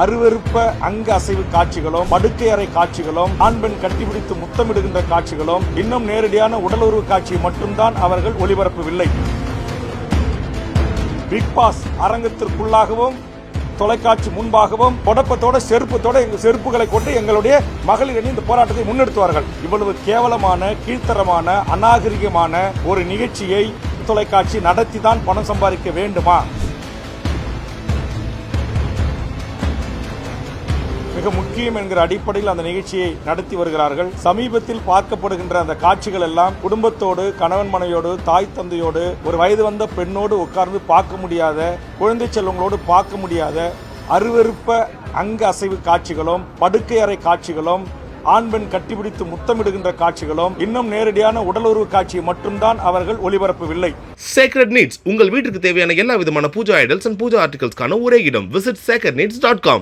அருவருப்ப அங்க அசைவு காட்சிகளும் படுக்கை அறை காட்சிகளும் ஆண் பெண் கட்டிப்பிடித்து முத்தமிடுகின்ற காட்சிகளும் இன்னும் நேரடியான உடலுறவு காட்சியை மட்டும்தான் அவர்கள் ஒளிபரப்பவில்லை. பிக் பாஸ் அரங்கத்திற்குள்ளாகவும் தொலைக்காட்சி முன்பாகவும் தொடப்பத்தோட செருப்புகளை கொண்டு எங்களுடைய மகளிர் அணி இந்த போராட்டத்தை முன்னெடுத்துவார்கள். இவ்வளவு கேவலமான கீழ்த்தரமான அநாகரிகமான ஒரு நிகழ்ச்சியை தொலைக்காட்சி நடத்திதான் பணம் சம்பாதிக்க வேண்டுமா? மிக முக்கியம் என்கிற அடிப்படையில் அந்த நிகழ்ச்சியை நடத்தி வருகிறார்கள். சமீபத்தில் பார்க்கப்படுகின்ற அந்த காட்சிகள் எல்லாம் குடும்பத்தோடு, கணவன் மனைவியோடு, தாய் தந்தையோடு, ஒரு வயது வந்த பெண்ணோடு உட்கார்ந்து பார்க்க முடியாத, குழந்தை செல்வங்களோடு பார்க்க முடியாத அருவருப்ப அங்க அசைவு காட்சிகளும் படுக்கை அறை காட்சிகளும் ஆண் பெண் கட்டிப்பிடித்து முத்தமிடுகின்ற காட்சிகளும் இன்னும் நேரடியான உடலுறவு காட்சியை மட்டும்தான் அவர்கள் ஒளிபரப்பவில்லை. Sacred Needs உங்கள் வீட்டிற்கு தேவையான எல்லா விதமான பூஜா ஐடல்ஸ் அண்ட் பூஜா ஆர்டிகல்ஸ்க்கான ஒரே இடம். Visit sacredneeds.com.